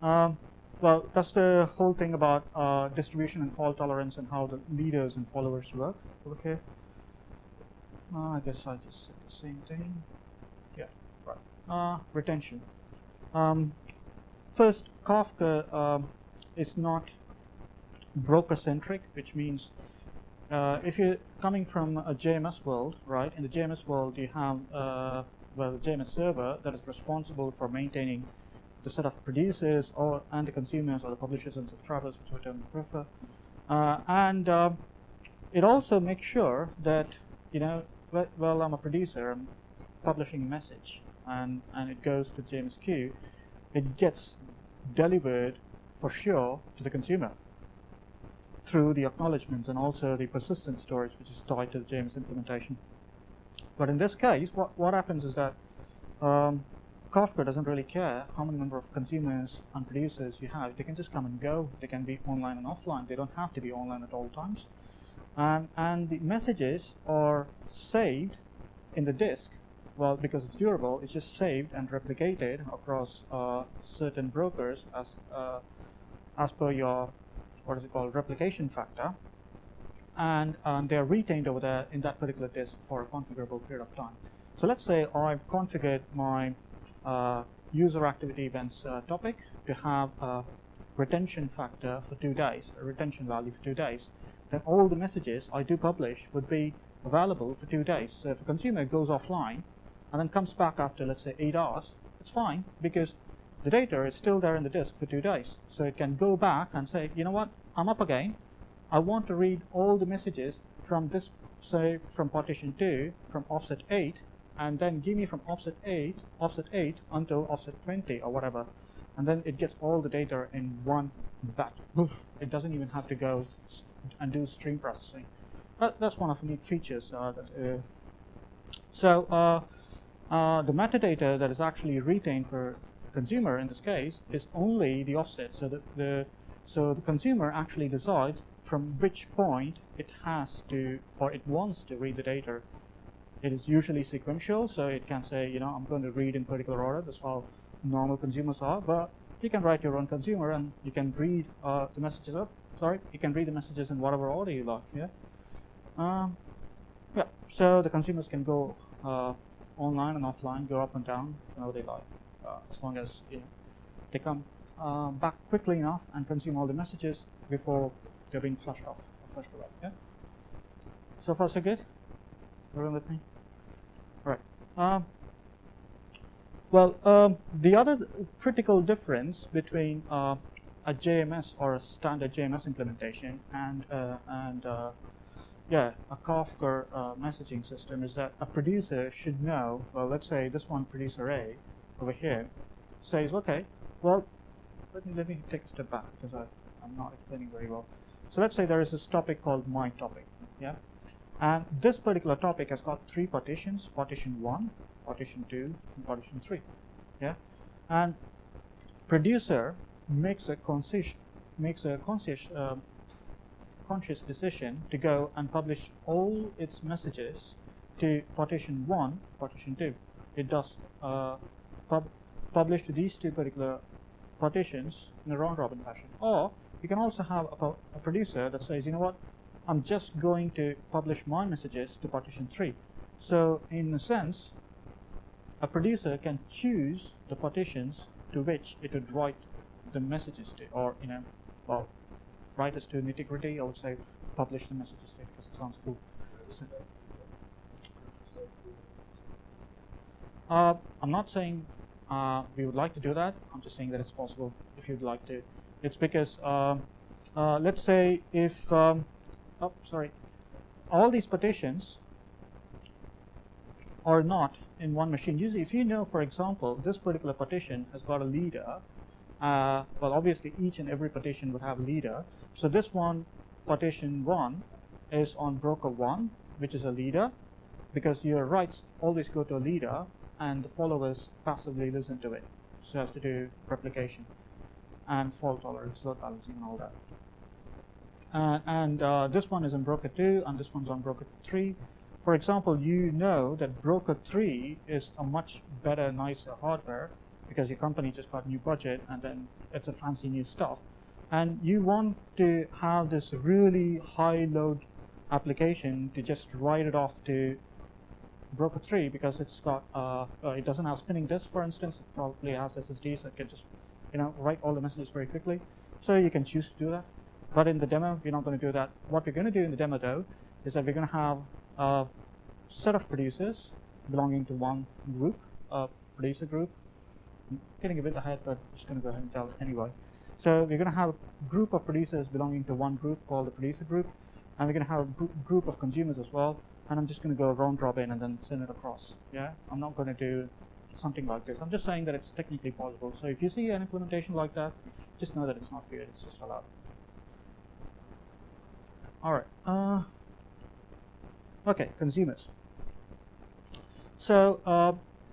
Well, that's the whole thing about distribution and fault tolerance and how the leaders and followers work over here. I guess I just said the same thing. Yeah, right. Retention. First, Kafka is not broker-centric, which means if you're coming from a JMS world, right? In the JMS world, you have well, the JMS server that is responsible for maintaining the set of producers and the consumers or the publishers and subscribers, whichever term you prefer. And it also makes sure that, you know, well, I'm a producer, I'm publishing a message, and it goes to JMS queue. It gets delivered for sure to the consumer through the acknowledgements and also the persistent storage, which is tied to the JMS implementation. But in this case, what happens is that Kafka doesn't really care how many number of consumers and producers you have. They can just come and go. They can be online and offline. They don't have to be online at all times. And the messages are saved in the disk. Well, because it's durable, it's just saved and replicated across certain brokers as per your, what is it called, replication factor. And they're retained over there in that particular disk for a configurable period of time. So let's say I've configured my user activity events topic to have a retention factor for 2 days, a retention value for 2 days. Then all the messages I do publish would be available for 2 days. So if a consumer goes offline and then comes back after, let's say, 8 hours, it's fine because the data is still there in the disk for 2 days. So it can go back and say, you know what, I'm up again. I want to read all the messages from this, say, from partition 2, from offset 8, and then give me from offset 8 until offset 20 or whatever. And then it gets all the data in one batch. It doesn't even have to go and do stream processing. That's one of the neat features. So the metadata that is actually retained for consumer in this case is only the offset. So the consumer actually decides from which point it has to, or it wants to read the data. It is usually sequential, so it can say, you know, I'm going to read in particular order. That's how normal consumers are. But you can write your own consumer, and you can read the messages up. Sorry, you can read the messages in whatever order you like. Yeah. Yeah. So the consumers can go online and offline, go up and down, whenever they like, as long as, you know, they come back quickly enough and consume all the messages before they're being flushed off, or flushed away. Yeah. So far so good. Everyone with me? All right. Well, the other critical difference between a JMS or a standard JMS implementation and yeah, a Kafka messaging system is that a producer should know. Well, let's say this one, producer A, over here, says, okay, well, let me take a step back because I'm not explaining very well. So let's say there is this topic called my topic. Yeah. And this particular topic has got 3 partitions: partition 1, partition 2, and partition 3. Yeah, and producer makes a conscious decision to go and publish all its messages to partition 1, partition 2. It does publish to these 2 particular partitions in a round-robin fashion. Or you can also have a producer that says, you know what, I'm just going to publish my messages to partition 3. So in a sense, a producer can choose the partitions to which it would write the messages to, or, you know, well, write us to nitty-gritty. I would say publish the messages to, because it sounds cool. So, I'm not saying we would like to do that. I'm just saying that it's possible if you'd like to. It's because let's say if all these partitions are not in one machine. Usually, if you know, for example, this particular partition has got a leader, well, obviously each and every partition would have a leader. So this one, partition 1, is on broker 1, which is a leader, because your writes always go to a leader, and the followers passively listen to it. So it has to do replication and fault tolerance, load balancing, and all that. And this one is on broker 2, and this one's on broker 3. For example, you know that broker 3 is a much better, nicer hardware because your company just got new budget and then it's a fancy new stuff, and you want to have this really high load application to just write it off to broker 3 because it's got it doesn't have spinning disk, for instance. It probably has SSD, so it can just write all the messages very quickly. So you can choose to do that. But in the demo, we're not going to do that. What we're going to do in the demo, though, is that we're going to have a set of producers belonging to one group, a producer group. I'm getting a bit ahead, but I'm just going to go ahead and tell it anyway. So we're going to have a group of producers belonging to one group called the producer group, and we're going to have a group of consumers as well. And I'm just going to go round robin and then send it across. Yeah, I'm not going to do something like this. I'm just saying that it's technically possible. So if you see an implementation like that, just know that it's not weird. It's just allowed. All right. Okay, consumers. So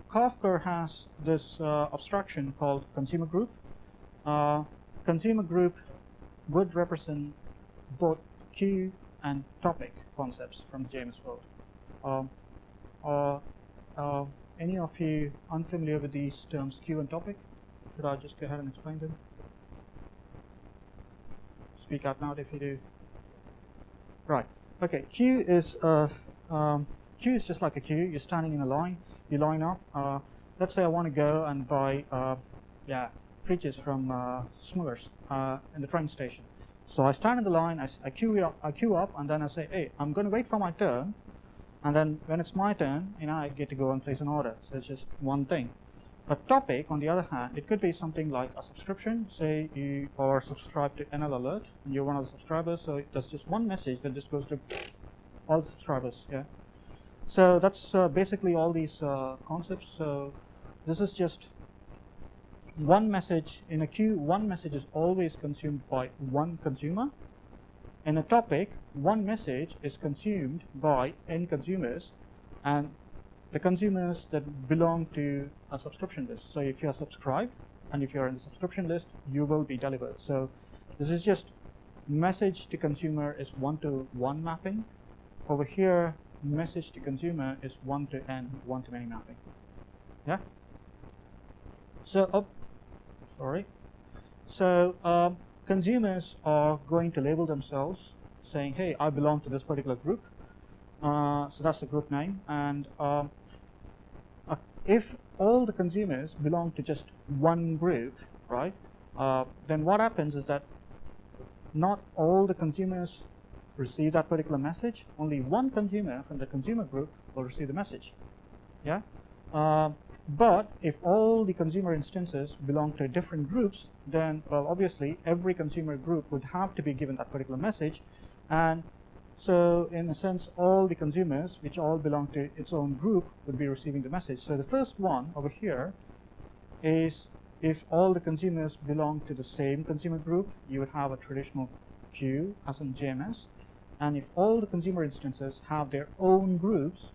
Kafka has this abstraction called consumer group. Consumer group would represent both queue and topic concepts from the JMS world. Any of you unfamiliar with these terms, queue and topic? Should I just go ahead and explain them? Speak out loud if you do. Right. Okay. Queue is just like a queue. You're standing in a line. You line up. Let's say I want to go and buy fridges from Smuggler's in the train station. So I stand in the line, I queue up, and then I say, hey, I'm going to wait for my turn, and then when it's my turn, I get to go and place an order. So it's just one thing. But topic, on the other hand, it could be something like a subscription. Say you are subscribed to NL Alert, and you're one of the subscribers, so there's just one message that just goes to all the subscribers. Yeah. So that's basically all these concepts. So this is just one message in a queue. One message is always consumed by one consumer. In a topic, one message is consumed by n consumers, and the consumers that belong to a subscription list. So if you are subscribed and if you're in the subscription list, you will be delivered. So this is just message to consumer is 1-to-1 mapping. Over here, message to consumer is 1-to-n, one-to-many mapping. Yeah. So So consumers are going to label themselves saying, hey, I belong to this particular group. So that's the group name. And if all the consumers belong to just one group, right, then what happens is that not all the consumers receive that particular message. Only one consumer from the consumer group will receive the message. Yeah. But if all the consumer instances belong to different groups, then, well, obviously, every consumer group would have to be given that particular message. And so, in a sense, all the consumers, which all belong to its own group, would be receiving the message. So the first one over here is if all the consumers belong to the same consumer group, you would have a traditional queue, as in JMS. And if all the consumer instances have their own groups,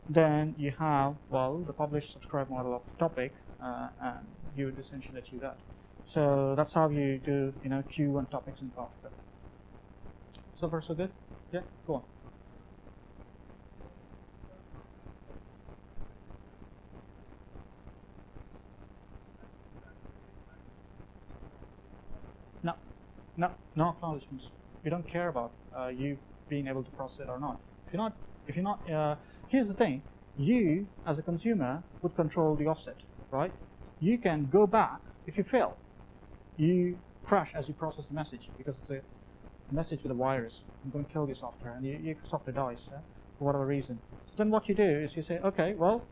then you have, well, the publish subscribe model of topic, and you would essentially achieve that. So that's how you do, queue and topics in Kafka. So far, so good? Yeah, go on. No acknowledgements. We don't care about you being able to process it or not. If you're not, here's the thing. You, as a consumer, would control the offset, right? You can go back if you fail. You crash as you process the message because it's a message with a virus. I'm going to kill your software, and your software dies for whatever reason. So then what you do is you say, okay, well,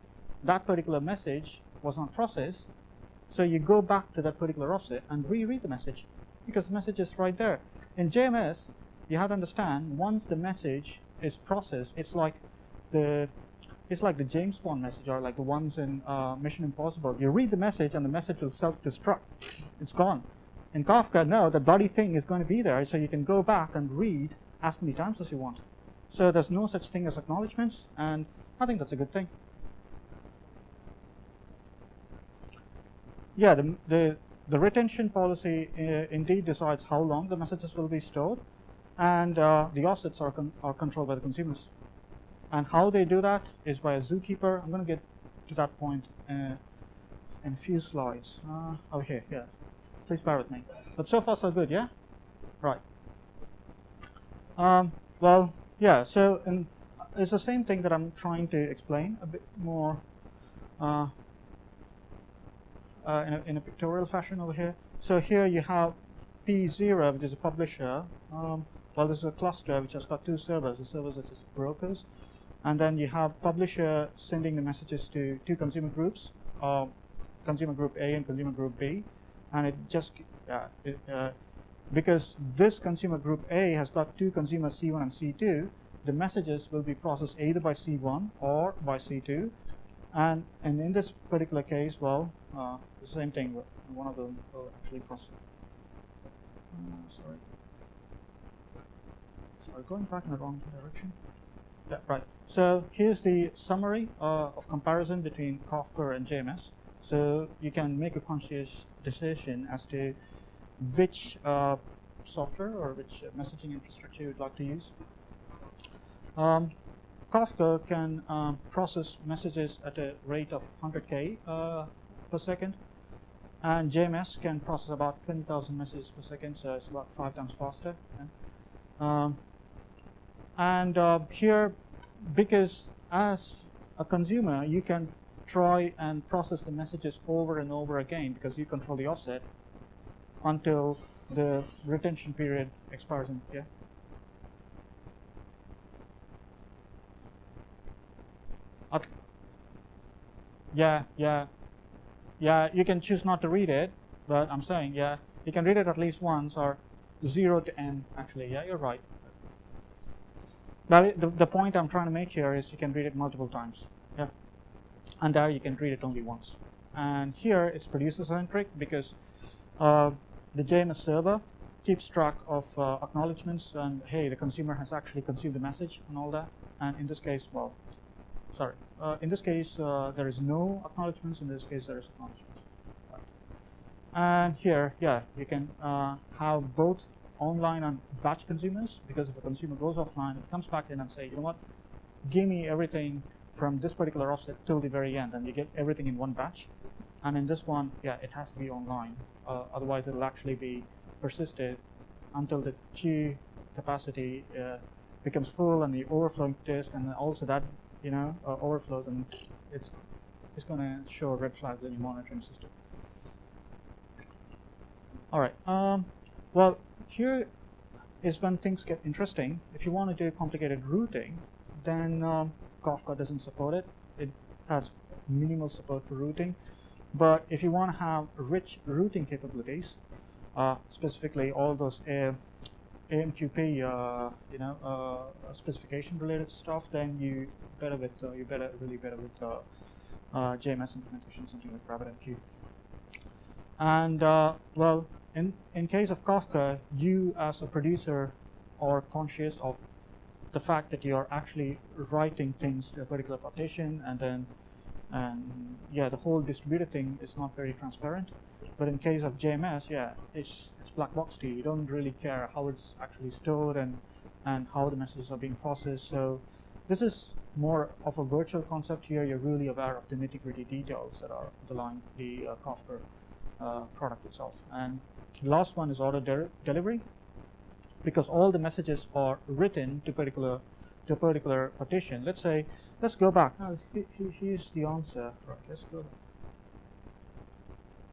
that particular message was not processed, so you go back to that particular offset and reread the message because the message is right there. In JMS, you have to understand, once the message is processed, it's like the James Bond message, or like the ones in Mission Impossible. You read the message and the message will self-destruct. It's gone. In Kafka, no, the bloody thing is going to be there, so you can go back and read as many times as you want. So there's no such thing as acknowledgements, and I think that's a good thing. Yeah, the retention policy indeed decides how long the messages will be stored, and the offsets are controlled by the consumers. And how they do that is by a zookeeper. I'm going to get to that point in a few slides. Oh, here, yeah. Please bear with me. But so far, so good, yeah? Right. Well, yeah, so it's the same thing that I'm trying to explain a bit more in a pictorial fashion over here. So here you have P0, which is a publisher. Well, this is a cluster which has got two servers. The servers are just brokers. And then you have publisher sending the messages to two consumer groups, consumer group A and consumer group B. And it just, because this consumer group A has got two consumers C1 and C2, the messages will be processed either by C1 or by C2. And in this particular case, well, the same thing, one of them will actually process. Sorry, going back in the wrong direction. Yeah, right. So here's the summary of comparison between Kafka and JMS. So you can make a conscious decision as to which software or which messaging infrastructure you'd like to use. Kafka can process messages at a rate of 100K per second, and JMS can process about 20,000 messages per second, so it's about 5 times faster. Here, because as a consumer, you can try and process the messages over and over again because you control the offset until the retention period expires. Okay. Yeah, you can choose not to read it, but I'm saying, yeah, you can read it at least once, or 0 to n, actually. Yeah, you're right. But the point I'm trying to make here is you can read it multiple times. Yeah. And there you can read it only once. And here it's producer-centric because the JMS server keeps track of acknowledgements and, hey, the consumer has actually consumed the message and all that. And in this case, well, sorry. In this case, there is no acknowledgements. In this case, there is acknowledgements. Right. And here, yeah, you can have both online and batch consumers, because if a consumer goes offline, it comes back in and say, you know what, give me everything from this particular offset till the very end, and you get everything in one batch. And in this one, yeah, it has to be online. Otherwise, it will actually be persisted until the queue capacity becomes full and the overflowing disk, and also that overflows, and it's going to show red flags in your monitoring system. All right. Well, here is when things get interesting. If you want to do complicated routing, then Kafka doesn't support it. It has minimal support for routing. But if you want to have rich routing capabilities, specifically all those AMQP, specification-related stuff, then you better really better with JMS implementation, something like RabbitMQ. And well, in case of Kafka, you as a producer are conscious of the fact that you are actually writing things to a particular partition, and yeah, the whole distributed thing is not very transparent. But in case of JMS, yeah, it's black box to you. You don't really care how it's actually stored and how the messages are being processed. So this is more of a virtual concept here. You're really aware of the nitty-gritty details that are underlying the Kafka product itself. And the last one is auto delivery, because all the messages are written to a particular partition. Let's go back. Here's the answer. Right, let's go back.